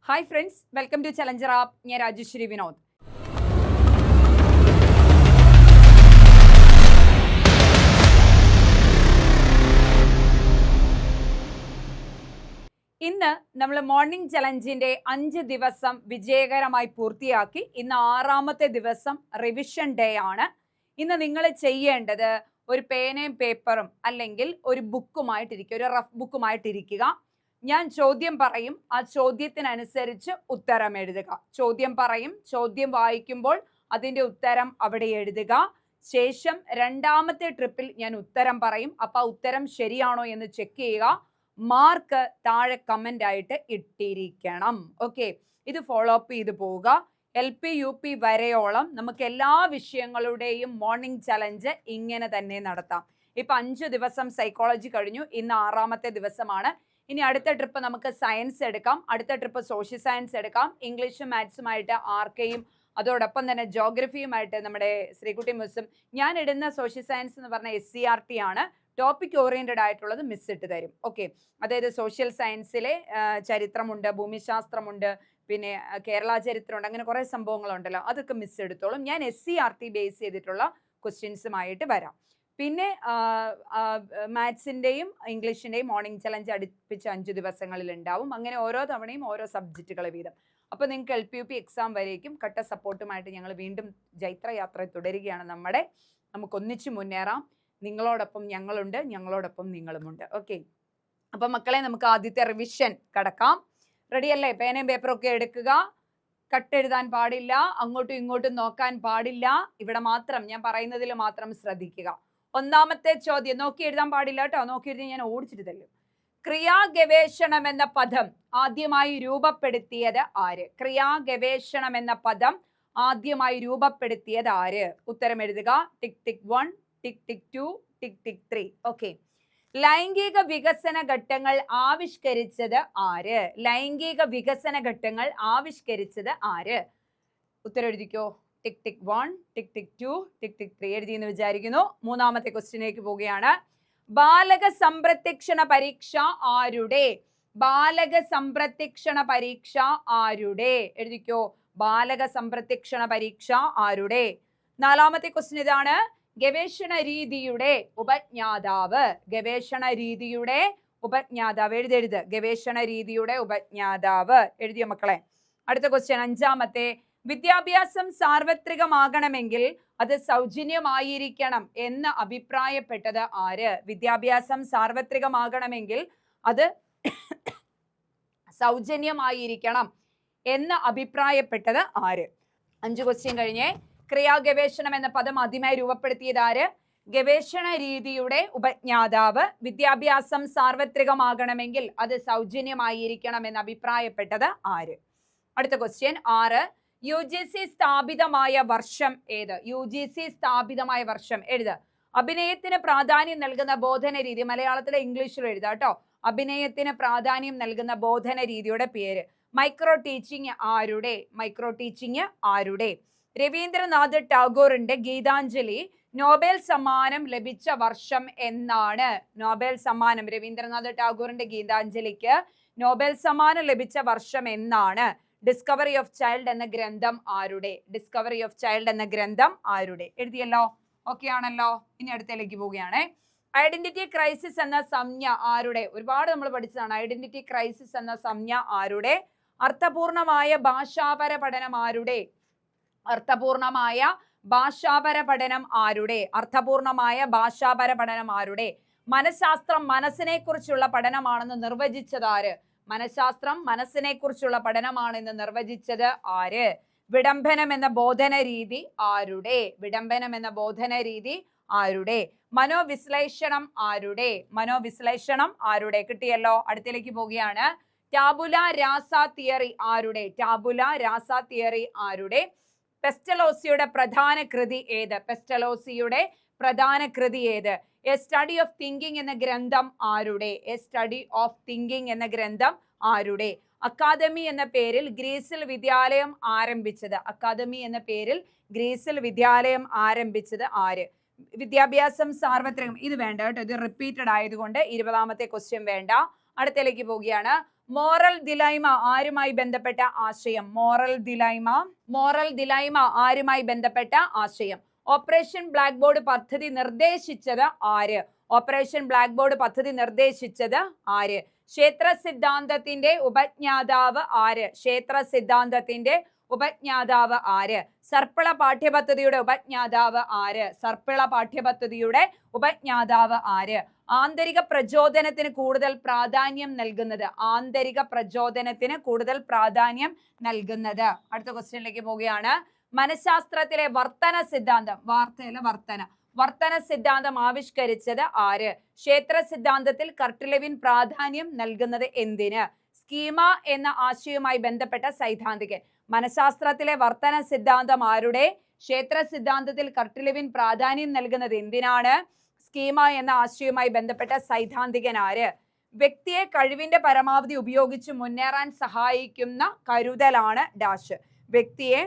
Hi friends, welcome to challenger app. ഞാൻ രാജശ്രീ വിനോദ്. ഇന്ന് നമ്മൾ മോർണിംഗ് ചലഞ്ചിന്റെ 5 ദിവസം വിജയകരമായി പൂർത്തിയാക്കി. ഇന്ന് 6ാമത്തെ ദിവസം റിവിഷൻ ഡേ ആണ്. ഇന്ന് നിങ്ങൾ ചെയ്യേണ്ടത് ഒരു പേനയും പേപ്പറും അല്ലെങ്കിൽ ഒരു ബുക്കുമായിട്ടിരിക്കുക, ഒരു റഫ് ബുക്കുമായിട്ടിരിക്കുക. ഞാൻ ചോദ്യം പറയും, ആ ചോദ്യത്തിനനുസരിച്ച് ഉത്തരം എഴുതുക. ചോദ്യം പറയും, ചോദ്യം വായിക്കുമ്പോൾ അതിന്റെ ഉത്തരം അവിടെ എഴുതുക. ശേഷം 2ാമത്തെ ട്രിപ്പിൽ ഞാൻ ഉത്തരം പറയും. അപ്പൊ ഉത്തരം ശരിയാണോ എന്ന് ചെക്ക് ചെയ്യുക. മാർക്ക് താഴെ കമന്റ് ആയിട്ട് ഇട്ടിരിക്കണം. ഓക്കെ, ഇത് ഫോളോ അപ്പ് ചെയ്ത് പോവുക. LP UP വരെയോളം നമുക്ക് എല്ലാ വിഷയങ്ങളുടെയും മോർണിംഗ് ചലഞ്ച് ഇങ്ങനെ തന്നെ നടത്താം. ഇപ്പൊ 5 ദിവസം സൈക്കോളജി കഴിഞ്ഞു, ഇന്ന് 6ാമത്തെ ദിവസമാണ്. ഇനി അടുത്ത ട്രിപ്പ് നമുക്ക് സയൻസ് എടുക്കാം, അടുത്ത ട്രിപ്പ് സോഷ്യൽ സയൻസ് എടുക്കാം, ഇംഗ്ലീഷും മാത്സുമായിട്ട് ആർക്കെയും അതോടൊപ്പം തന്നെ ജോഗ്രഫിയുമായിട്ട് നമ്മുടെ ശ്രീകുട്ടി മിസ്സും. ഞാൻ ഇടുന്ന സോഷ്യൽ സയൻസ് എന്ന് പറഞ്ഞ SCRT ആണ്. ടോപ്പിക് ഓറിയന്റഡ് ആയിട്ടുള്ളത് മിസ് ഇട്ട് തരും. ഓക്കെ, അതായത് സോഷ്യൽ സയൻസിലെ ചരിത്രമുണ്ട്, ഭൂമിശാസ്ത്രമുണ്ട്, പിന്നെ കേരള ചരിത്രമുണ്ട്, അങ്ങനെ കുറെ സംഭവങ്ങളുണ്ടല്ലോ, അതൊക്കെ മിസ് എടുത്തോളും. ഞാൻ SCRT ബേസ് ചെയ്തിട്ടുള്ള ക്വസ്റ്റ്യൻസുമായിട്ട് വരാം. പിന്നെ മാത്സിന്റെയും ഇംഗ്ലീഷിന്റെയും മോർണിംഗ് ചലഞ്ച് അടുപ്പിച്ച് 5 ദിവസങ്ങളിൽ ഉണ്ടാവും. അങ്ങനെ ഓരോ തവണയും ഓരോ സബ്ജക്റ്റുകൾ വീതം. അപ്പോൾ നിങ്ങൾക്ക് LP UP എക്സാം വരേക്കും കട്ട സപ്പോർട്ടുമായിട്ട് ഞങ്ങൾ വീണ്ടും ജൈത്രയാത്ര തുടരുകയാണ്. നമുക്ക് ഒന്നിച്ച് മുന്നേറാം. നിങ്ങളോടൊപ്പം ഞങ്ങളുണ്ട്, ഞങ്ങളോടൊപ്പം നിങ്ങളുമുണ്ട്. ഓക്കെ, അപ്പം മക്കളെ, നമുക്ക് ആദ്യത്തെ റിവിഷൻ കടക്കാം. റെഡി അല്ലേ? പേനയും പേപ്പറും ഒക്കെ എടുക്കുക. കട്ടെഴുതാൻ പാടില്ല, അങ്ങോട്ടും ഇങ്ങോട്ടും നോക്കാൻ പാടില്ല. ഇവിടെ മാത്രം, ഞാൻ പറയുന്നതിൽ മാത്രം ശ്രദ്ധിക്കുക. 1ാമത്തെ ചോദ്യം നോക്കി എഴുതാൻ പാടില്ല കേട്ടോ. നോക്കി എഴുതി ഞാൻ ഓടിച്ചിട്ട് തല്ലും. ക്രിയാഗവേഷണം എന്ന പദം ആദ്യമായി രൂപപ്പെടുത്തിയത് ആര്? ക്രിയാഗവേഷണം എന്ന പദം ആദ്യമായി രൂപപ്പെടുത്തിയത് ആര്? ഉത്തരം എഴുതുക. ടിക് ടിക് 1, ടിക് ടിക് 2, ടിക് ടിക് 3. ഓക്കെ. ലൈംഗിക വികസന ഘട്ടങ്ങൾ ആവിഷ്കരിച്ചത് ആര്? ലൈംഗിക വികസന ഘട്ടങ്ങൾ ആവിഷ്കരിച്ചത് ആര്? ഉത്തരം എഴുതിക്കോ. ടിക് ടിക് 1, ടിക് ടിക് 2, ടിക് ടിക് 3 എഴുതിയെന്ന് വിചാരിക്കുന്നു. 3ാമത്തെ ക്വസ്റ്റ്യനിലേക്ക് പോവുകയാണ്. ബാലക സംപ്രത്യക്ഷണ പരീക്ഷ ആരുടെ? ബാലക സംപ്രത്യക്ഷണ പരീക്ഷ ആരുടെ? എഴുതിക്കോ. ബാലക സംപ്രത്യക്ഷണ പരീക്ഷ ആരുടെ? 4ാമത്തെ ക്വസ്റ്റ്യൻ ഇതാണ്. ഗവേഷണ രീതിയുടെ ഉപജ്ഞാതാവ്. ഗവേഷണ രീതിയുടെ ഉപജ്ഞാതാവ് എഴുതെഴുത്. ഗവേഷണ രീതിയുടെ ഉപജ്ഞാതാവ് എഴുതിയ മക്കളെ. അടുത്ത ക്വസ്റ്റ്യൻ 5ാമത്തെ. വിദ്യാഭ്യാസം സാർവത്രികമാകണമെങ്കിൽ അത് സൗജന്യമായിരിക്കണം എന്ന് അഭിപ്രായപ്പെട്ടത് ആര്? വിദ്യാഭ്യാസം സാർവത്രികമാകണമെങ്കിൽ അത് സൗജന്യമായിരിക്കണം എന്ന് അഭിപ്രായപ്പെട്ടത് ആര്? 5 ക്വസ്റ്റ്യൻ കഴിഞ്ഞേ. ക്രിയാഗവേഷണം എന്ന പദം ആദ്യമായി രൂപപ്പെടുത്തിയത് ആര്? ഗവേഷണ രീതിയുടെ ഉപജ്ഞാതാവ്. വിദ്യാഭ്യാസം സാർവത്രികമാകണമെങ്കിൽ അത് സൗജന്യമായിരിക്കണം എന്ന് അഭിപ്രായപ്പെട്ടത് ആര്? അടുത്ത ക്വസ്റ്റ്യൻ 6. UGC സ്ഥാപിതമായ വർഷം ഏത്? UGC സ്ഥാപിതമായ വർഷം എഴുതുക. അഭിനയത്തിന് പ്രാധാന്യം നൽകുന്ന ബോധന രീതി. മലയാളത്തിലെ ഇംഗ്ലീഷിൽ എഴുതാം കേട്ടോ. അഭിനയത്തിന് പ്രാധാന്യം നൽകുന്ന ബോധന രീതിയുടെ പേര്. മൈക്രോ ടീച്ചിങ് ആരുടെ? മൈക്രോ ടീച്ചിങ് ആരുടെ? രവീന്ദ്രനാഥ് ടാഗോറിന്റെ ഗീതാഞ്ജലി നോബൽ സമ്മാനം ലഭിച്ച വർഷം എന്നാണ്? നോബൽ സമ്മാനം, രവീന്ദ്രനാഥ് ടാഗോറിന്റെ ഗീതാഞ്ജലിക്ക് നോബൽ സമ്മാനം ലഭിച്ച വർഷം എന്നാണ്? ഡിസ്കവറി ഓഫ് ചൈൽഡ് എന്ന ഗ്രന്ഥം ആരുടെ? ഡിസ്കവറി ഓഫ് ചൈൽഡ് എന്ന ഗ്രന്ഥം ആരുടെ? എഴുതിയല്ലോ. ഓക്കെ ആണല്ലോ. ഇനി അടുത്തേക്ക് പോവുകയാണ്. ഐഡന്റിറ്റി ക്രൈസിസ് എന്ന സംജ്ഞ ആരുടെ? ഒരുപാട് നമ്മൾ പഠിച്ചതാണ്. ഐഡന്റിറ്റി ക്രൈസിസ് എന്ന സംജ്ഞ ആരുടെ? അർത്ഥപൂർണമായ ഭാഷാപര പഠനം ആരുടെ? അർത്ഥപൂർണമായ ഭാഷാപര പഠനം ആരുടെ? അർത്ഥപൂർണമായ ഭാഷാപര പഠനം ആരുടെ? മനഃശാസ്ത്രം മനസ്സിനെ കുറിച്ചുള്ള പഠനമാണെന്ന് നിർവചിച്ചത് ആര്? മനഃശാസ്ത്രം മനസ്സിനെ കുറിച്ചുള്ള പഠനമാണെന്ന് നിർവചിച്ചത് ആര്? വിഡംബനം എന്ന ബോധന രീതി ആരുടെ? വിഡംബനം എന്ന ബോധന രീതി ആരുടെ? മനോവിശ്ലേഷണം ആരുടെ? മനോവിശ്ലേഷണം ആരുടെ? കിട്ടിയല്ലോ. അടുത്തേക്ക് പോവുകയാണ്. ടാബുല രാസ തിയറി ആരുടെ? ടാബുല രാസ തിയറി ആരുടെ? പെസ്റ്റലോസിയുടെ പ്രധാന കൃതി ഏത്? പെസ്റ്റലോസിയുടെ പ്രധാന കൃതി ഏത്? എ സ്റ്റഡി ഓഫ് തിങ്കിങ് എന്ന ഗ്രന്ഥം ആരുടെ? എ സ്റ്റഡി ഓഫ് തിങ്കിങ് എന്ന ഗ്രന്ഥം ആരുടെ? അക്കാദമി എന്ന പേരിൽ ഗ്രീസിൽ വിദ്യാലയം ആരംഭിച്ചത്? അക്കാദമി എന്ന പേരിൽ ഗ്രീസിൽ വിദ്യാലയം ആരംഭിച്ചത് ആര്? വിദ്യാഭ്യാസം സാർവത്രികം ഇത് വേണ്ട കേട്ടോ, ഇത് റിപ്പീറ്റഡ് ആയതുകൊണ്ട് 20ാമത്തെ ക്വസ്റ്റ്യൻ വേണ്ട. അടുത്തേക്ക് പോവുകയാണ്. മോറൽ ദിലൈമ ആരുമായി ബന്ധപ്പെട്ട ആശയം? മോറൽ ദിലൈമ ആരുമായി ബന്ധപ്പെട്ട ആശയം? ഓപ്പറേഷൻ ബ്ലാക്ക് ബോർഡ് പദ്ധതി നിർദ്ദേശിച്ചത് ആര്? ഓപ്പറേഷൻ ബ്ലാക്ക് ബോർഡ് പദ്ധതി നിർദ്ദേശിച്ചത് ആര്? ക്ഷേത്ര സിദ്ധാന്തത്തിന്റെ ഉപജ്ഞാതാവ് ആര്? ക്ഷേത്ര സിദ്ധാന്തത്തിന്റെ ഉപജ്ഞാതാവ് ആര്? സർപ്പിള പാഠ്യപദ്ധതിയുടെ ഉപജ്ഞാതാവ് ആര്? സർപ്പിള പാഠ്യപദ്ധതിയുടെ ഉപജ്ഞാതാവ് ആര്? ആന്തരിക പ്രചോദനത്തിന് കൂടുതൽ പ്രാധാന്യം നൽകുന്നത്? ആന്തരിക പ്രചോദനത്തിന് കൂടുതൽ പ്രാധാന്യം നൽകുന്നത്. അടുത്ത ക്വസ്റ്റ്യനിലേക്ക് പോവുകയാണ്. മനഃശാസ്ത്രത്തിലെ വർത്തന സിദ്ധാന്തം, വർത്തന സിദ്ധാന്തം ആവിഷ്കരിച്ചത് ആര്? ക്ഷേത്ര സിദ്ധാന്തത്തിൽ കർട്ട് ലെവിൻ പ്രാധാന്യം നൽകുന്നത് എന്തിന്? സ്കീമ എന്ന ആശയവുമായി ബന്ധപ്പെട്ട സൈദ്ധാന്തികൻ. മനഃശാസ്ത്രത്തിലെ വർത്തന സിദ്ധാന്തം ആരുടെ? ക്ഷേത്ര സിദ്ധാന്തത്തിൽ കർട്ട് ലെവിൻ പ്രാധാന്യം നൽകുന്നത് എന്തിനാണ്? സ്കീമ എന്ന ആശയവുമായി ബന്ധപ്പെട്ട സൈദ്ധാന്തികൻ ആര്? വ്യക്തിയെ കഴിവിന്റെ പരമാവധി ഉപയോഗിച്ച് മുന്നേറാൻ സഹായിക്കുന്ന കരുതലാണ് ഡാഷ്. വ്യക്തിയെ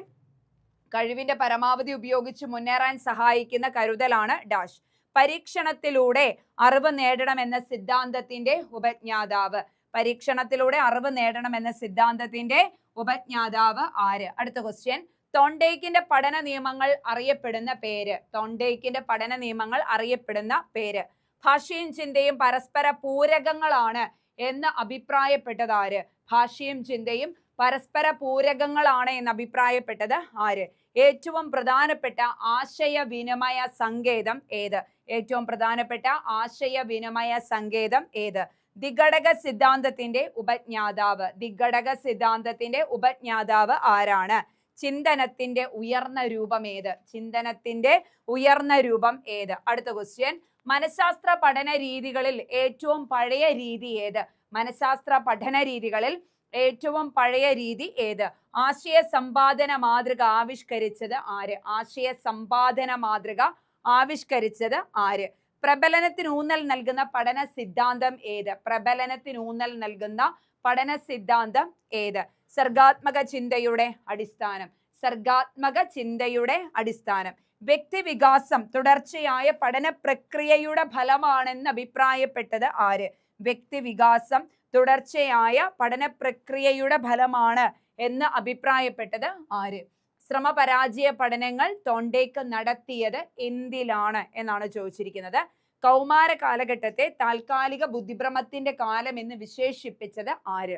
കഴിവിന്റെ പരമാവധി ഉപയോഗിച്ച് മുന്നേറാൻ സഹായിക്കുന്ന കരുതലാണ് ഡാഷ്. പരീക്ഷണത്തിലൂടെ അറിവ് നേടണം എന്ന സിദ്ധാന്തത്തിന്റെ ഉപജ്ഞാതാവ്. പരീക്ഷണത്തിലൂടെ അറിവ് നേടണം എന്ന സിദ്ധാന്തത്തിന്റെ ഉപജ്ഞാതാവ് ആര്? അടുത്ത ക്വസ്റ്റ്യൻ. തോണ്ടേക്കിന്റെ പഠന നിയമങ്ങൾ അറിയപ്പെടുന്ന പേര്? തോണ്ടേക്കിന്റെ പഠന നിയമങ്ങൾ അറിയപ്പെടുന്ന പേര്? ഭാഷയും ചിന്തയും പരസ്പര പൂരകങ്ങളാണ് എന്ന് അഭിപ്രായപ്പെട്ടത് ആര്? ഭാഷയും ചിന്തയും പരസ്പര പൂരകങ്ങളാണ് എന്ന് അഭിപ്രായപ്പെട്ടത് ആര്? ഏറ്റവും പ്രധാനപ്പെട്ട ആശയവിനിമയ സങ്കേതം ഏത്? ഏറ്റവും പ്രധാനപ്പെട്ട ആശയവിനിമയ സങ്കേതം ഏത്? ദ്വിഘടക സിദ്ധാന്തത്തിന്റെ ഉപജ്ഞാതാവ്. ദ്വിഘടക സിദ്ധാന്തത്തിന്റെ ഉപജ്ഞാതാവ് ആരാണ്? ചിന്തനത്തിന്റെ ഉയർന്ന രൂപം ഏത്? ചിന്തനത്തിന്റെ ഉയർന്ന രൂപം ഏത്? അടുത്ത ക്വസ്റ്റ്യൻ. മനഃശാസ്ത്ര പഠന രീതികളിൽ ഏറ്റവും പഴയ രീതി ഏത്? മനഃശാസ്ത്ര പഠന രീതികളിൽ ഏറ്റവും പഴയ രീതി ഏത്? ആശയ സമ്പാദന മാതൃക ആവിഷ്കരിച്ചത് ആര്? ആശയ സമ്പാദന മാതൃക ആവിഷ്കരിച്ചത് ആര്? പ്രബലനത്തിന് ഊന്നൽ നൽകുന്ന പഠന സിദ്ധാന്തം ഏത്? പ്രബലനത്തിന് ഊന്നൽ നൽകുന്ന പഠന സിദ്ധാന്തം ഏത്? സർഗാത്മക ചിന്തയുടെ അടിസ്ഥാനം. സർഗാത്മക ചിന്തയുടെ അടിസ്ഥാനം. വ്യക്തിവികാസം തുടർച്ചയായ പഠന പ്രക്രിയയുടെ ഫലമാണെന്ന് അഭിപ്രായപ്പെട്ടത് ആര്? വ്യക്തിവികാസം തുടർച്ചയായ പഠന പ്രക്രിയയുടെ ഫലമാണ് എന്ന് അഭിപ്രായപ്പെട്ടത് ആര്? ശ്രമപരാജയ പഠനങ്ങൾ തോണ്ടേക്ക് നടത്തിയത് എന്തിലാണ് എന്നാണ് ചോദിച്ചിരിക്കുന്നത്. കൗമാര കാലഘട്ടത്തെ താൽക്കാലിക ബുദ്ധിഭ്രമത്തിന്റെ കാലം എന്ന് വിശേഷിപ്പിച്ചത് ആര്?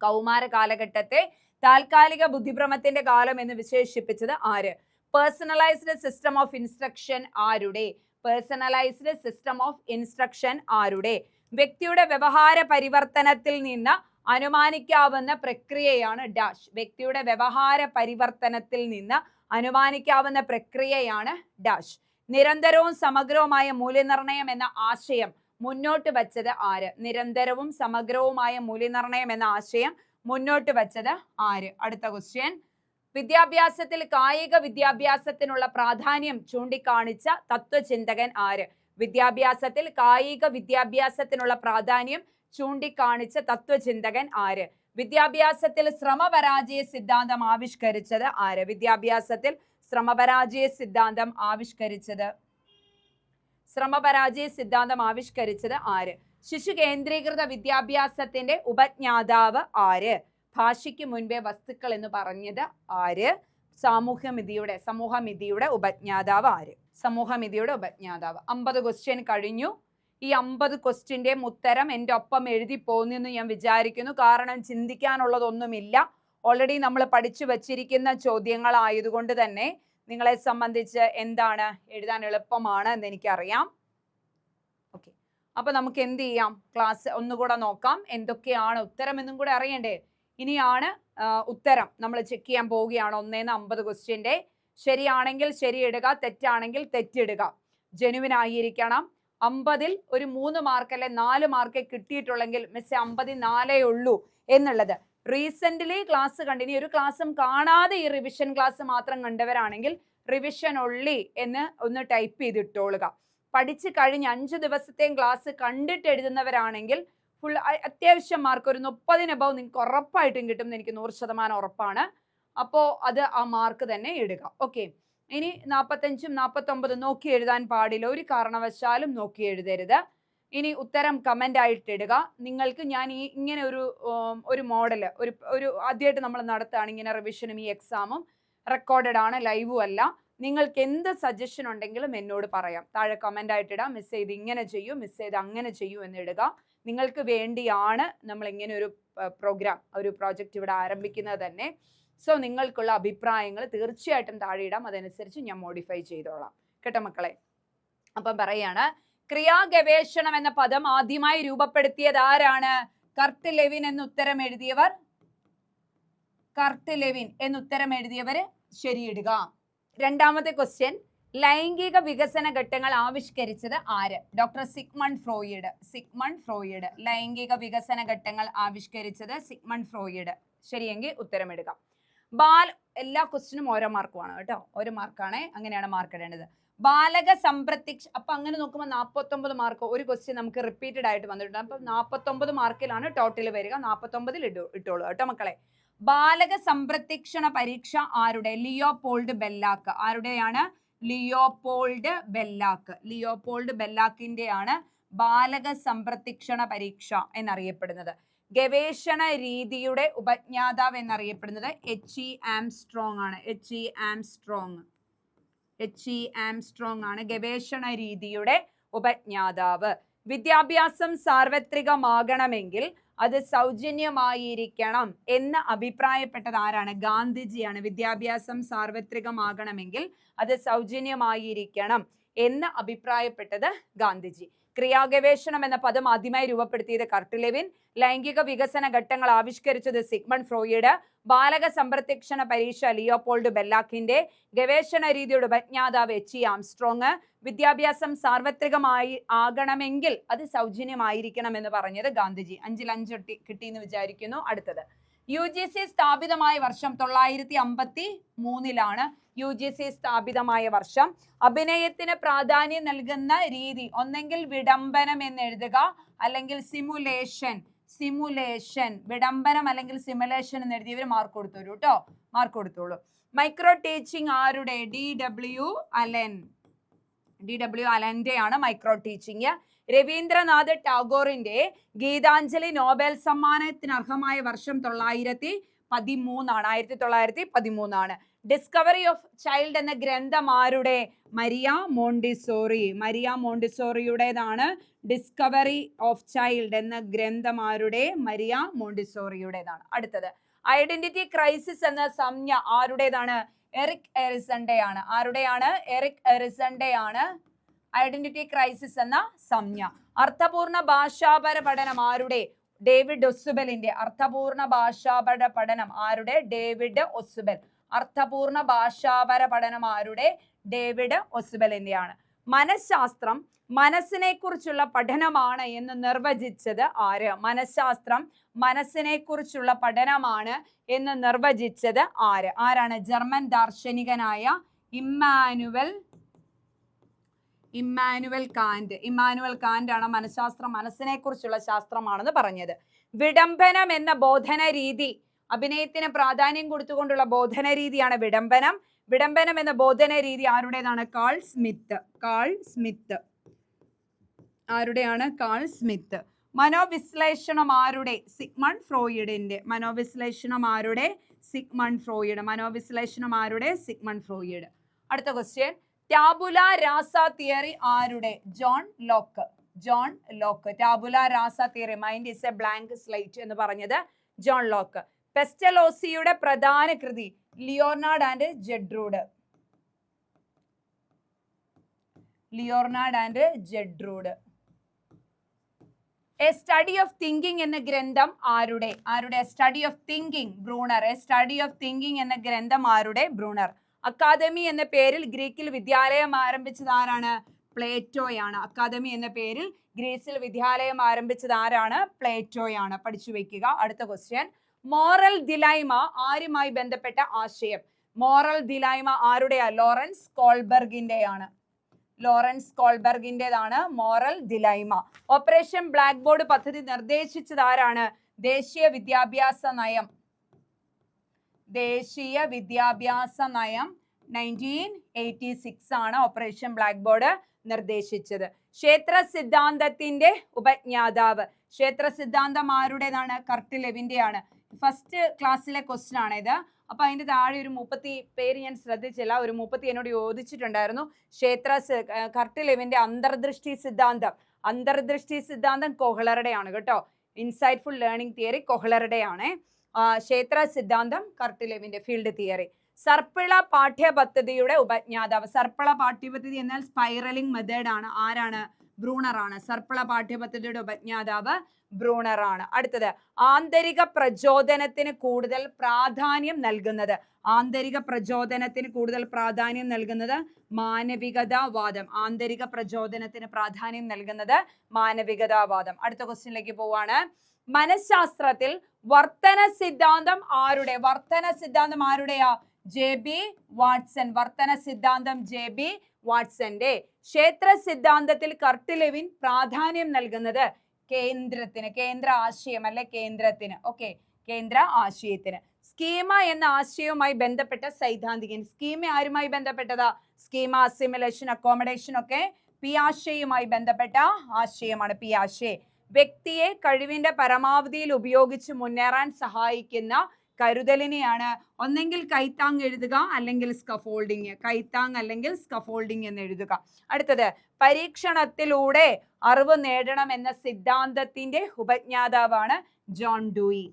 കൗമാര കാലഘട്ടത്തെ താൽക്കാലിക ബുദ്ധിഭ്രമത്തിന്റെ കാലം എന്ന് വിശേഷിപ്പിച്ചത് ആര്? പേഴ്സണലൈസ്ഡ് സിസ്റ്റം ഓഫ് ഇൻസ്ട്രക്ഷൻ ആരുടെ? പേഴ്സണലൈസ്ഡ് സിസ്റ്റം ഓഫ് ഇൻസ്ട്രക്ഷൻ ആരുടെ? വ്യക്തിയുടെ വ്യവഹാര പരിവർത്തനത്തിൽ നിന്ന് അനുമാനിക്കാവുന്ന പ്രക്രിയയാണ് ഡാഷ്. വ്യക്തിയുടെ വ്യവഹാര പരിവർത്തനത്തിൽ നിന്ന് അനുമാനിക്കാവുന്ന പ്രക്രിയയാണ് ഡാഷ്. നിരന്തരവും സമഗ്രവുമായ മൂല്യനിർണയം എന്ന ആശയം മുന്നോട്ട് വച്ചത് ആര്? നിരന്തരവും സമഗ്രവുമായ മൂല്യനിർണയം എന്ന ആശയം മുന്നോട്ട് വച്ചത് ആര്? അടുത്ത ക്വസ്റ്റ്യൻ. വിദ്യാഭ്യാസത്തിൽ കായിക വിദ്യാഭ്യാസത്തിനുള്ള പ്രാധാന്യം ചൂണ്ടിക്കാണിച്ച തത്വചിന്തകൻ ആര്? വിദ്യാഭ്യാസത്തിൽ കായിക വിദ്യാഭ്യാസത്തിനുള്ള പ്രാധാന്യം ചൂണ്ടിക്കാണിച്ച തത്വചിന്തകൻ ആര്? വിദ്യാഭ്യാസത്തിൽ ശ്രമപരാജയ സിദ്ധാന്തം ആവിഷ്കരിച്ചത് ആര്? വിദ്യാഭ്യാസത്തിൽ ശ്രമപരാജയ സിദ്ധാന്തം ആവിഷ്കരിച്ചത് ആര്? ശിശു കേന്ദ്രീകൃത വിദ്യാഭ്യാസത്തിന്റെ ഉപജ്ഞാതാവ് ആര്? ഭാഷയ്ക്ക് മുൻപേ വസ്തുക്കൾ എന്ന് പറഞ്ഞത് ആര്? സമൂഹമിതിയുടെ ഉപജ്ഞാതാവ് ആര്? സമൂഹമിതിയുടെ ഉപജ്ഞാതാവ്. 50 ക്വസ്റ്റ്യൻ കഴിഞ്ഞു. ഈ 50 ക്വസ്റ്റ്യന്റെ ഉത്തരം എൻ്റെ ഒപ്പം എഴുതി പോകുന്നെന്ന് ഞാൻ വിചാരിക്കുന്നു. കാരണം ചിന്തിക്കാനുള്ളതൊന്നുമില്ല. ഓൾറെഡി നമ്മൾ പഠിച്ചു വച്ചിരിക്കുന്ന ചോദ്യങ്ങളായതുകൊണ്ട് തന്നെ നിങ്ങളെ സംബന്ധിച്ച് എന്താണ് എഴുതാൻ എളുപ്പമാണ് എന്ന് എനിക്കറിയാം. ഓക്കെ, അപ്പൊ നമുക്ക് എന്ത് ചെയ്യാം? ക്ലാസ് ഒന്നുകൂടെ നോക്കാം. എന്തൊക്കെയാണ് ഉത്തരം എന്നും കൂടെ അറിയണ്ടേ? ഇനിയാണ് ഉത്തരം നമ്മൾ ചെക്ക് ചെയ്യാൻ പോവുകയാണ്. 1-ന്ന് 50 ക്വസ്റ്റ്യന്റെ. ശരിയാണെങ്കിൽ ശരി ഇടുക, തെറ്റാണെങ്കിൽ തെറ്റിടുക. ജെനുവിൻ ആയിരിക്കണം. 50-ൽ ഒരു 3 മാർക്ക് അല്ലെ 4 മാർക്ക് കിട്ടിയിട്ടുള്ളെങ്കിൽ മിസ് 54 ഉള്ളൂ എന്നുള്ളത്. റീസെന്റ്ലി ക്ലാസ് കണ്ടിനി ഒരു ക്ലാസ്സും കാണാതെ ഈ റിവിഷൻ ക്ലാസ് മാത്രം കണ്ടവരാണെങ്കിൽ റിവിഷൻ ഒള്ളി എന്ന് ഒന്ന് ടൈപ്പ് ചെയ്തിട്ടോളുക. പഠിച്ചു കഴിഞ്ഞ് 5 ദിവസത്തെയും ക്ലാസ് കണ്ടിട്ട് എഴുതുന്നവരാണെങ്കിൽ ഫുൾ അത്യാവശ്യം മാർക്ക് ഒരു 30-ന് above നിങ്ങൾക്ക് ഉറപ്പായിട്ടും കിട്ടും. എനിക്ക് 100% ഉറപ്പാണ്. അപ്പോൾ അത് ആ മാർക്ക് തന്നെ ഇടുക. ഓക്കെ, ഇനി 45-ഉം 49 നോക്കി എഴുതാൻ പാടില്ല. ഒരു കാരണവശാലും നോക്കി എഴുതരുത്. ഇനി ഉത്തരം കമന്റ് ആയിട്ട് ഇടുക. നിങ്ങൾക്ക് ഞാൻ ഇങ്ങനെ ഒരു മോഡൽ ഒരു ആദ്യമായിട്ട് നമ്മൾ നടത്തുകയാണ് ഇങ്ങനെ റിവിഷനും ഈ എക്സാമും. റെക്കോർഡഡ് ആണ്, ലൈവും അല്ല. നിങ്ങൾക്ക് എന്ത് സജഷൻ ഉണ്ടെങ്കിലും എന്നോട് പറയാം, താഴെ കമന്റ് ആയിട്ട് ഇടാം. മിസ് ചെയ്ത് ഇങ്ങനെ ചെയ്യൂ, മിസ് ചെയ്ത് അങ്ങനെ ചെയ്യൂ എന്ന് ഇടുക. നിങ്ങൾക്ക് വേണ്ടിയാണ് നമ്മൾ ഇങ്ങനെ ഒരു പ്രോഗ്രാം, ഒരു പ്രോജക്റ്റ് ഇവിടെ ആരംഭിക്കുന്നത് തന്നെ. സോ നിങ്ങൾക്കുള്ള അഭിപ്രായങ്ങൾ തീർച്ചയായിട്ടും താഴെ ഇടാം, അതനുസരിച്ച് ഞാൻ മോഡിഫൈ ചെയ്തോളാം. കേട്ടോ മക്കളെ? അപ്പം പറയാണ്, ക്രിയാഗവേഷണം എന്ന പദം ആദ്യമായി രൂപപ്പെടുത്തിയത് ആരാണ്? കർട്ട് ലെവിൻ എന്ന് ഉത്തരം എഴുതിയവർ, കർട്ട് ലെവിൻ എന്ന് ഉത്തരം എഴുതിയവര് ശരിയിടുക. രണ്ടാമത്തെ ക്വസ്റ്റ്യൻ, ലൈംഗിക വികസന ഘട്ടങ്ങൾ ആവിഷ്കരിച്ചത് ആര്? Doctor Sigmund Freud. Sigmund Freud. ലൈംഗിക വികസന ഘട്ടങ്ങൾ ആവിഷ്കരിച്ചത് സിഗ്മണ്ട് ഫ്രോയിഡ്. ശരിയെങ്കിൽ ഉത്തരം ഇടുക. എല്ലാ ക്വസ്റ്റ്യനും ഓരോ മാർക്കുമാണ് കേട്ടോ, ഒരു മാർക്കാണ്, അങ്ങനെയാണ് മാർക്ക് ഇടേണ്ടത്. ബാലക സംപ്രത്യക്ഷ, അപ്പൊ അങ്ങനെ നോക്കുമ്പോൾ 49 മാർക്ക്. ഒരു ക്വസ്റ്റ്യൻ നമുക്ക് റിപ്പീറ്റഡ് ആയിട്ട് വന്നിട്ടുണ്ട്. അപ്പൊ 49 മാർക്കിലാണ് ടോട്ടൽ വരിക. 49 ഇട്ടോളൂ കേട്ടോ മക്കളെ. ബാലക സംപ്രത്യക്ഷണ പരീക്ഷ ആരുടെ? Leopold Bellack. ആരുടെയാണ്? Leopold Bellack. ലിയോപോൾഡ് ബെല്ലാക്കിന്റെയാണ് ബാലക സംപ്രത്യക്ഷണ പരീക്ഷ എന്നറിയപ്പെടുന്നത്. ഗവേഷണ രീതിയുടെ ഉപജ്ഞാതാവ് എന്നറിയപ്പെടുന്നത് H.E. ആംസ്ട്രോങ് ആണ്. H.E. ആംസ്ട്രോങ്. H.E. ആംസ്ട്രോങ് ആണ് ഗവേഷണ രീതിയുടെ ഉപജ്ഞാതാവ്. വിദ്യാഭ്യാസം സാർവത്രികമാകണമെങ്കിൽ അത് സൗജന്യമായിരിക്കണം എന്ന് അഭിപ്രായപ്പെട്ടത് ആരാണ്? ഗാന്ധിജിയാണ്. വിദ്യാഭ്യാസം സാർവത്രികമാകണമെങ്കിൽ അത് സൗജന്യമായിരിക്കണം എന്ന് അഭിപ്രായപ്പെട്ടത് ഗാന്ധിജി. ക്രിയാഗവേഷണം എന്ന പദം ആദ്യമായി രൂപപ്പെടുത്തിയത് കർട്ട് ലെവിൻ. ലൈംഗിക വികസന ഘട്ടങ്ങൾ ആവിഷ്കരിച്ചത് സിഗ്മണ്ട് ഫ്രോയിഡ്. ബാലക സംപ്രത്യക്ഷണ പരീക്ഷ ലിയോപോൾഡ് ബെല്ലാക്കിന്റെ. ഗവേഷണ രീതിയുടെ ഉപജ്ഞാതാവ് H.E. ആംസ്ട്രോങ്. വിദ്യാഭ്യാസം സാർവത്രികമായി ആകണമെങ്കിൽ അത് സൗജന്യമായിരിക്കണം എന്ന് പറഞ്ഞത് ഗാന്ധിജി. 5ൽ 5 കിട്ടിയെന്ന് വിചാരിക്കുന്നു. അടുത്തത്, UGC സ്ഥാപിതമായ വർഷം 953 UGC സ്ഥാപിതമായ വർഷം. അഭിനയത്തിന് പ്രാധാന്യം നൽകുന്ന രീതി ഒന്നെങ്കിൽ വിഡംബനം എന്ന് എഴുതുക, അല്ലെങ്കിൽ സിമുലേഷൻ. സിമുലേഷൻ, വിഡംബനം അല്ലെങ്കിൽ സിമുലേഷൻ എന്ന് എഴുതിയവർ മാർക്ക് കൊടുത്തോളൂ കേട്ടോ, മാർക്ക് കൊടുത്തോളൂ. മൈക്രോ ടീച്ചിങ് ആരുടെ? DW Allen. DW അലന്റെ ആണ് മൈക്രോ ടീച്ചിങ്. രവീന്ദ്രനാഥ് ടാഗോറിന്റെ ഗീതാഞ്ജലി നോബൽ സമ്മാനത്തിന് അർഹമായ വർഷം 1913. ഡിസ്കവറി ഓഫ് ചൈൽഡ് എന്ന ഗ്രന്ഥം ആരുടെ? Maria Montessori. മരിയ മോണ്ടിസോറിയുടേതാണ് ഡിസ്കവറി ഓഫ് ചൈൽഡ് എന്ന ഗ്രന്ഥം. ആരുടെ? മരിയ മോണ്ടിസോറിയുടേതാണ്. അടുത്തത്, ഐഡന്റിറ്റി ക്രൈസിസ് എന്ന സംജ്ഞ ആരുടേതാണ്? എറിക് എറിസന്റെ ആണ്. ആരുടെയാണ്? എറിക് എറിസന്റെ ആണ് ഐഡന്റിറ്റി ക്രൈസിസ് എന്ന സംജ്ഞ. അർത്ഥപൂർണ ഭാഷാപര പഠനം ആരുടെ? ഡേവിഡ് ഒസുബലിന്റെ. അർത്ഥപൂർണ ഭാഷാപര പഠനം ആരുടെ? David Ausubel. അർത്ഥപൂർണ ഭാഷാപര പഠനം ആരുടെ? ഡേവിഡ് ഒസുബലിന്റെയാണ്. മനഃശാസ്ത്രം മനസ്സിനെ കുറിച്ചുള്ള പഠനമാണ് എന്ന് നിർവചിച്ചത് ആര്? മനഃശാസ്ത്രം മനസ്സിനെ കുറിച്ചുള്ള പഠനമാണ് എന്ന് നിർവചിച്ചത് ആര്? ആരാണ്? ജർമ്മൻ ദാർശനികനായ ഇമ്മാനുവൽ കാന്റ്. ഇമ്മാനുവൽ കാന്റ് ആണ് മനഃശാസ്ത്രം മനസ്സിനെ കുറിച്ചുള്ള ശാസ്ത്രമാണെന്ന് പറഞ്ഞത്. വിഡംബനം എന്ന ബോധന രീതി, അഭിനയത്തിന് പ്രാധാന്യം കൊടുത്തുകൊണ്ടുള്ള ബോധന രീതിയാണ് വിഡംബനം. വിഡംബനം എന്ന ബോധന രീതി ആരുടേതാണ്? Carl Smith. Carl Smith. ആരുടെയാണ്? Carl Smith. മനോവിശ്ലേഷണം ആരുടെ? സിഗ്മണ്ട് ഫ്രോയിഡിന്റെ. മനോവിശ്ലേഷണം ആരുടെ? Sigmund Freud. മനോവിശ്ലേഷണം ആരുടെ? Sigmund Freud. അടുത്ത ക്വസ്റ്റ്യൻ, ടാബുല രാസ തിയറി ആരുടെ? John Locke. John Locke. Tabula rasa theory, mind is a blank slate എന്ന് പറഞ്ഞത് ജോൺ ലോക്ക്. പെസ്റ്റലോസിയുടെ പ്രധാന കൃതി Leonard and Gertrude. Leonard and Gertrude. A study of thinking എന്ന ഗ്രന്ഥം ആരുടെ? ആരുടെ? Study of thinking, Bruner. A study of thinking എന്ന ഗ്രന്ഥം ആരുടെ? ബ്രൂണർ. അക്കാദമി എന്ന പേരിൽ ഗ്രീക്കിൽ വിദ്യാലയം ആരംഭിച്ചത് ആരാണ്? പ്ലേറ്റോയാണ്. അക്കാദമി എന്ന പേരിൽ ഗ്രീസിൽ വിദ്യാലയം ആരംഭിച്ചത് ആരാണ്? പ്ലേറ്റോയാണ്. പഠിച്ചു വെക്കുക. അടുത്ത ക്വസ്റ്റ്യൻ, മോറൽ ദിലൈമ ആരുമായി ബന്ധപ്പെട്ട ആശയം? മോറൽ ദിലൈമ ആരുടെയാ? ലോറൻസ് കോൾബർഗിന്റെയാണ്. ലോറൻസ് കോൾബർഗിന്റേതാണ് moral dilemma. Operation blackboard പദ്ധതി നിർദ്ദേശിച്ചത് ആരാണ്? ദേശീയ വിദ്യാഭ്യാസ നയം. ദേശീയ വിദ്യാഭ്യാസ നയം 1986 ആണ് ഓപ്പറേഷൻ ബ്ലാക്ക് ബോർഡ് നിർദ്ദേശിച്ചത്. ക്ഷേത്ര സിദ്ധാന്തത്തിന്റെ ഉപജ്ഞാതാവ്. ക്ഷേത്ര സിദ്ധാന്തം ആരുടേതാണ്? കർട്ട് ലെവിന്റെയാണ്. ഫസ്റ്റ് ക്ലാസ്സിലെ ക്വസ്റ്റ്യൻ ആണ് ഇത്. അപ്പൊ അതിന്റെ താഴെ ഒരു 30 പേര് ഞാൻ ശ്രദ്ധിച്ചില്ല, ഒരു 30 എന്നോട് ചോദിച്ചിട്ടുണ്ടായിരുന്നു. കർട്ട് ലെവിന്റെ അന്തർദൃഷ്ടി സിദ്ധാന്തം. അന്തർദൃഷ്ടി സിദ്ധാന്തം കൊഹ്ലറുടെയാണ് കേട്ടോ. ഇൻസൈറ്റ്ഫുൾ ലേണിംഗ് തിയറി കൊഹ്ലറുടെയാണ്. ക്ഷേത്ര സിദ്ധാന്തം കർട്ട് ലെവിന്റെ ഫീൽഡ് തിയറി. സർപ്പിള പാഠ്യപദ്ധതിയുടെ ഉപജ്ഞാതാവ്. സർപ്പിള പാഠ്യപദ്ധതി എന്നാൽ സ്പൈറലിംഗ് മെത്തേഡ് ആണ്. ആരാണ്? ബ്രൂണർ ആണ്. സർപ്പിള പാഠ്യപദ്ധതിയുടെ ഉപജ്ഞാതാവ് ബ്രൂണർ ആണ്. അടുത്തത്, ആന്തരിക പ്രചോദനത്തിന് കൂടുതൽ പ്രാധാന്യം നൽകുന്നത്. ആന്തരിക പ്രചോദനത്തിന് കൂടുതൽ പ്രാധാന്യം നൽകുന്നത് മാനവികതാവാദം. ആന്തരിക പ്രചോദനത്തിന് പ്രാധാന്യം നൽകുന്നത് മാനവികതാവാദം. അടുത്ത ക്വസ്റ്റ്യനിലേക്ക് പോവാണ്. മനഃശാസ്ത്രത്തിൽ വർത്തന സിദ്ധാന്തം ആരുടെ? വർത്തന സിദ്ധാന്തം ആരുടെയാ? JB Watson. വർത്തന സിദ്ധാന്തം JB വാട്സന്റെ. ക്ഷേത്ര സിദ്ധാന്തത്തിൽ കർട്ട് ലെവിൻ പ്രാധാന്യം നൽകുന്നത് കേന്ദ്രത്തിന്, കേന്ദ്ര ആശയം അല്ലെ കേന്ദ്രത്തിന്. ഓക്കെ, കേന്ദ്ര ആശയത്തിന്. സ്കീമ എന്ന ആശയവുമായി ബന്ധപ്പെട്ട സൈദ്ധാന്തികൻ. സ്കീമ ആരുമായി ബന്ധപ്പെട്ടതാ? സ്കീമ, അസിമിലേഷൻ, അക്കോമഡേഷൻ ഒക്കെ പിയാഷെയുമായി ബന്ധപ്പെട്ട ആശയമാണ്. പിയാഷെ വ്യക്തിയെ കഴിവിന്റെ പരമാവധിയിൽ ഉപയോഗിച്ച് മുന്നേറാൻ സഹായിക്കുന്ന കരുതലിനെയാണ് ഒന്നെങ്കിൽ കൈത്താങ് എഴുതുക അല്ലെങ്കിൽ സ്കഫോൾഡിങ്. കൈത്താങ് അല്ലെങ്കിൽ സ്കഫോൾഡിങ് എന്ന് എഴുതുക. അടുത്തത്, പരീക്ഷണത്തിലൂടെ അറിവ് നേടണം എന്ന സിദ്ധാന്തത്തിന്റെ ഉപജ്ഞാതാവാണ് John Dewey.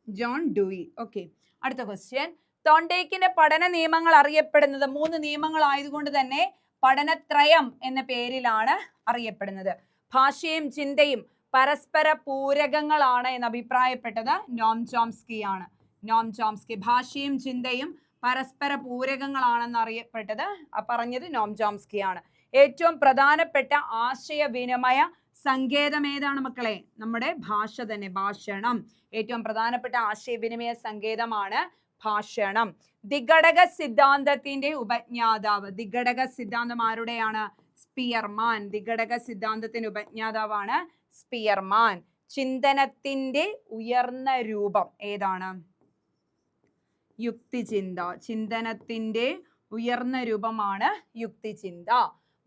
John Dewey. Okay, അടുത്ത ക്വസ്റ്റ്യൻ. തോണ്ടേക്കിന്റെ പഠന നിയമങ്ങൾ അറിയപ്പെടുന്നത് 3 നിയമങ്ങൾ ആയതുകൊണ്ട് തന്നെ പഠനത്രയം എന്ന പേരിലാണ് അറിയപ്പെടുന്നത്. ഭാഷയും ചിന്തയും പരസ്പര പൂരകങ്ങളാണ് എന്ന് അഭിപ്രായപ്പെട്ടത് നോം ചോംസ്കി ആണ്. Noam Chomsky. ഭാഷയും ചിന്തയും പരസ്പര പൂരകങ്ങളാണെന്ന് അറിയപ്പെട്ടത് പറഞ്ഞത് നോം ചോംസ്കി ആണ്. ഏറ്റവും പ്രധാനപ്പെട്ട ആശയവിനിമയ സങ്കേതം ഏതാണ് മക്കളെ? നമ്മുടെ ഭാഷ തന്നെ, ഭാഷണം. ഏറ്റവും പ്രധാനപ്പെട്ട ആശയവിനിമയ സങ്കേതമാണ് ഭാഷണം. ദ്വിഘടക സിദ്ധാന്തത്തിന്റെ ഉപജ്ഞാതാവ്. ദ്വിഘടക സിദ്ധാന്തം ആരുടെയാണ്? സ്പിയർമാൻ. ദ്വിഘടക സിദ്ധാന്തത്തിന്റെ ഉപജ്ഞാതാവാണ് സ്പിയർമാൻ. ചിന്തനത്തിന്റെ ഉയർന്ന രൂപം ഏതാണ്? യുക്തിചിന്ത. ചിന്തനത്തിന്റെ ഉയർന്ന രൂപമാണ് യുക്തിചിന്ത.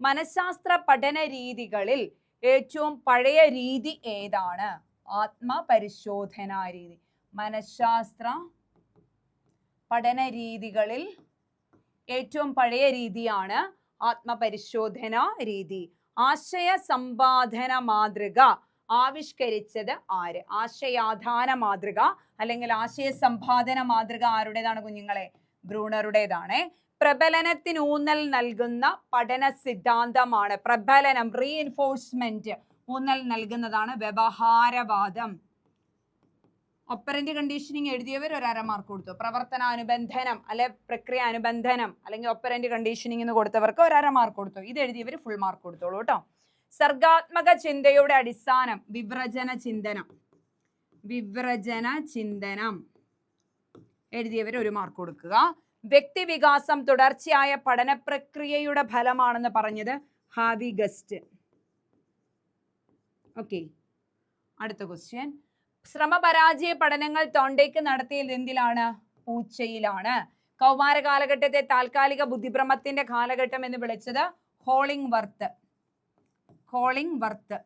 മനഃശാസ്ത്ര പഠന രീതികളിൽ ഏറ്റവും പഴയ രീതി ഏതാണ്? ആത്മപരിശോധന രീതി. മനഃശാസ്ത്ര പഠന രീതികളിൽ ഏറ്റവും പഴയ രീതിയാണ് ആത്മപരിശോധന രീതി. ആശയ സമ്പാദന മാതൃക ആവിഷ്കരിച്ചത് ആര്? ആശയാധാന മാതൃക അല്ലെങ്കിൽ ആശയ സമ്പാദന മാതൃക ആരുടേതാണ് കുഞ്ഞുങ്ങളെ? ബ്രൂണറുടേതാണ്. പ്രബലനത്തിന് ഊന്നൽ നൽകുന്ന പഠന സിദ്ധാന്തമാണ്. പ്രബലനം, റീഇൻഫോഴ്സ്മെന്റ് ഊന്നൽ നൽകുന്നതാണ് വ്യവഹാരവാദം. ഒപ്പറന്റ് കണ്ടീഷനിങ് എഴുതിയവർ ഒരു 1/2 മാർക്ക് കൊടുത്തു. പ്രവർത്തനാനുബന്ധനം അല്ലെ പ്രക്രിയ അനുബന്ധനം അല്ലെങ്കിൽ ഒപ്പറന്റ് കണ്ടീഷനിങ് എന്ന് കൊടുത്തവർക്ക് ഒരു 1/2 മാർക്ക് കൊടുത്തു. ഇത് എഴുതിയവർ ഫുൾ മാർക്ക് കൊടുത്തോളൂ കേട്ടോ. സർഗാത്മക ചിന്തയുടെ അടിസ്ഥാനം വിവ്രജന ചിന്തനം. വിവ്രജന ചിന്തനം എഴുതിയവർ 1 മാർക്ക് കൊടുക്കുക. വ്യക്തിവികാസം തുടർച്ചയായ പഠന പ്രക്രിയയുടെ ഫലമാണെന്ന് പറഞ്ഞത് ഹാവി ഗസ്റ്റ്. ഓക്കെ, അടുത്ത ക്വസ്റ്റ്യൻ. ശ്രമപരാജയ പഠനങ്ങൾ തോണ്ടേക്ക് നടത്തിയത് എന്തിലാണ്? പൂച്ചയിലാണ്. കൗമാര കാലഘട്ടത്തെ താൽക്കാലിക ബുദ്ധിഭ്രമത്തിന്റെ കാലഘട്ടം എന്ന് വിളിച്ചത് ഹോളിംഗ്വർത്ത്. ഹോളിംഗ്വർത്ത്.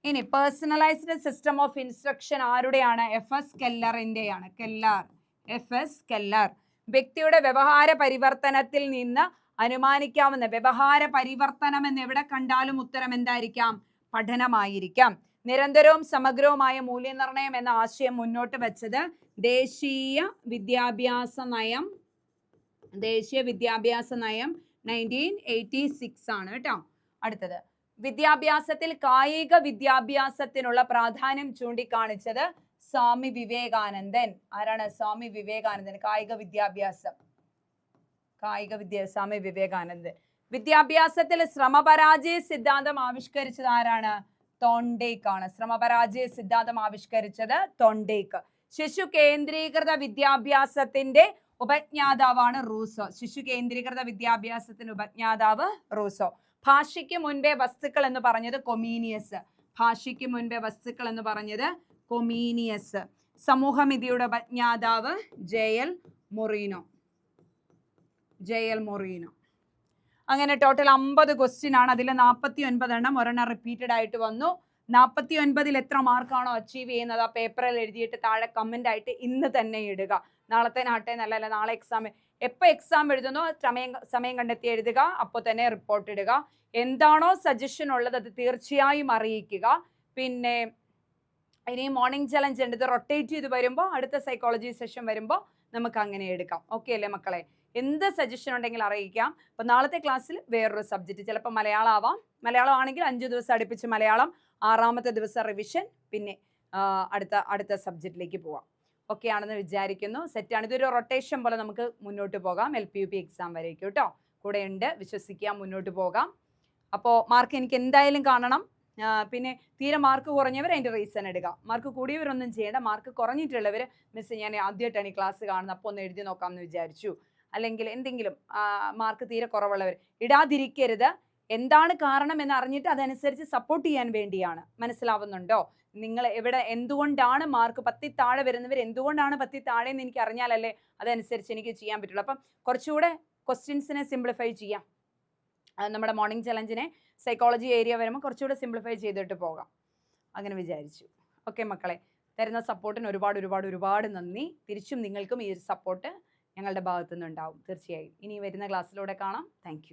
ഇനി പേഴ്സണലൈസ്ഡ് സിസ്റ്റം ഓഫ് ഇൻസ്ട്രക്ഷൻ ആരുടെയാണ്? FS കെല്ലറിന്റെയാണ്. കെല്ലർ. FS Keller. വ്യക്തിയുടെ വ്യവഹാര പരിവർത്തനത്തിൽ നിന്ന് അനുമാനിക്കാവുന്ന വ്യവഹാര പരിവർത്തനം എന്ന് എവിടെ കണ്ടാലും ഉത്തരം എന്തായിരിക്കാം? പഠനമായിരിക്കാം. നിരന്തരവും സമഗ്രവുമായ മൂല്യനിർണ്ണയം എന്ന ആശയം മുന്നോട്ട് വെച്ചത് ദേശീയ വിദ്യാഭ്യാസ നയം. ദേശീയ വിദ്യാഭ്യാസ നയം 1986 ആണ് കേട്ടോ. അടുത്തത്, വിദ്യാഭ്യാസത്തിൽ കായിക വിദ്യാഭ്യാസത്തിനുള്ള പ്രാധാന്യം ചൂണ്ടിക്കാണിച്ചത് സ്വാമി വിവേകാനന്ദൻ. ആരാണ്? സ്വാമി വിവേകാനന്ദൻ. സ്വാമി വിവേകാനന്ദൻ. വിദ്യാഭ്യാസത്തിൽ ശ്രമപരാജയ സിദ്ധാന്തം ആവിഷ്കരിച്ചത് ആരാണ്? തോണ്ടേക്ക് ആണ്. ശ്രമപരാജയ സിദ്ധാന്തം ആവിഷ്കരിച്ചത് തോണ്ടേക്ക്. ശിശു കേന്ദ്രീകൃത വിദ്യാഭ്യാസത്തിന്റെ ഉപജ്ഞാതാവാണ് റൂസോ. ശിശു കേന്ദ്രീകൃത വിദ്യാഭ്യാസത്തിന്റെ ഉപജ്ഞാതാവ് റൂസോ. ഭാഷയ്ക്ക് മുൻപേ വസ്തുക്കൾ എന്ന് പറഞ്ഞത് കൊമീനിയസ്. ഭാഷയ്ക്ക് മുൻപേ വസ്തുക്കൾ എന്ന് പറഞ്ഞത് കൊമീനിയസ്. സമൂഹമിതിയുടെ ഉപജ്ഞാതാവ് JL മൊറീനോ. JL Moreno. അങ്ങനെ ടോട്ടൽ 50 ക്വസ്റ്റ്യൻ ആണ്. അതിൽ 49 എണ്ണം ഒരെണ്ണം റിപ്പീറ്റഡ് ആയിട്ട് വന്നു. 49ൽ എത്ര മാർക്കാണോ അച്ചീവ് ചെയ്യുന്നത് ആ പേപ്പറിൽ എഴുതിയിട്ട് താഴെ കമന്റ് ആയിട്ട് ഇന്ന് തന്നെ ഇടുക. നാളത്തെ നാട്ടെ നല്ലല്ല, നാളെ എക്സാം. എപ്പോൾ എക്സാം എഴുതുന്നോ സമയം കണ്ടെത്തി എഴുതുക, അപ്പോൾ തന്നെ റിപ്പോർട്ട് ഇടുക. എന്താണോ സജഷൻ ഉള്ളത് അത് തീർച്ചയായും അറിയിക്കുക. പിന്നെ ഇനി മോർണിംഗ് ചലഞ്ച് ഉണ്ട്, ഇത് റൊട്ടേറ്റ് ചെയ്ത് വരുമ്പോൾ അടുത്ത സൈക്കോളജി സെഷൻ വരുമ്പോൾ നമുക്ക് അങ്ങനെ എടുക്കാം. ഓക്കെ അല്ലേ മക്കളെ? എന്ത് സജഷൻ ഉണ്ടെങ്കിൽ അറിയിക്കാം. അപ്പോൾ നാളത്തെ ക്ലാസ്സിൽ വേറൊരു സബ്ജക്റ്റ്, ചിലപ്പോൾ മലയാളം ആവാം. മലയാളം ആണെങ്കിൽ 5 ദിവസം അടുപ്പിച്ച് മലയാളം, 6ാമത്തെ ദിവസം റിവിഷൻ, പിന്നെ അടുത്ത സബ്ജക്റ്റിലേക്ക് പോവാം. ഓക്കെ ആണെന്ന് വിചാരിക്കുന്നു. സെറ്റാണ്. ഇതൊരു റൊട്ടേഷൻ പോലെ നമുക്ക് മുന്നോട്ട് പോകാം LP UP എക്സാം വരേക്കും കേട്ടോ. കൂടെ ഉണ്ട്, വിശ്വസിക്കാം, മുന്നോട്ട് പോകാം. അപ്പോൾ മാർക്ക് എനിക്ക് എന്തായാലും കാണണം. പിന്നെ തീരെ മാർക്ക് കുറഞ്ഞവർ അതിൻ്റെ റീസൺ ഇടുക. മാർക്ക് കൂടിയവരൊന്നും ചെയ്യേണ്ട. മാർക്ക് കുറഞ്ഞിട്ടുള്ളവർ മിസ് ഞാൻ ആദ്യമായിട്ടാണ് ഈ ക്ലാസ് കാണുന്നത്, അപ്പോൾ ഒന്ന് എഴുതി നോക്കാമെന്ന് വിചാരിച്ചു, അല്ലെങ്കിൽ എന്തെങ്കിലും മാർക്ക് തീരെ കുറവുള്ളവർ ഇടാതിരിക്കരുത്. എന്താണ് കാരണം എന്ന് അറിഞ്ഞിട്ട് അതനുസരിച്ച് സപ്പോർട്ട് ചെയ്യാൻ വേണ്ടിയാണ്. മനസ്സിലാവുന്നുണ്ടോ? നിങ്ങൾ എവിടെ എന്തുകൊണ്ടാണ് മാർക്ക് 10 താഴെ വരുന്നവർ എന്തുകൊണ്ടാണ് 10 താഴെ എന്ന് എനിക്ക് അറിഞ്ഞാലല്ലേ അതനുസരിച്ച് എനിക്ക് ചെയ്യാൻ പറ്റുള്ളൂ. അപ്പം കുറച്ചുകൂടെ ക്വസ്റ്റ്യൻസിനെ സിംപ്ലിഫൈ ചെയ്യാം. നമ്മുടെ മോർണിംഗ് ചലഞ്ചിനെ സൈക്കോളജി ഏരിയ വരുമ്പോൾ കുറച്ചുകൂടെ സിംപ്ലിഫൈ ചെയ്തിട്ട് പോകാം, അങ്ങനെ വിചാരിച്ചു. ഓക്കെ മക്കളെ, തരുന്ന സപ്പോർട്ടിന് ഒരുപാട് നന്ദി. തിരിച്ചും നിങ്ങൾക്കും ഈ ഒരു സപ്പോർട്ട് ഞങ്ങളുടെ ഭാഗത്തുനിന്നുണ്ടാവും തീർച്ചയായും. ഇനി വരുന്ന ക്ലാസ്സിലൂടെ കാണാം. താങ്ക്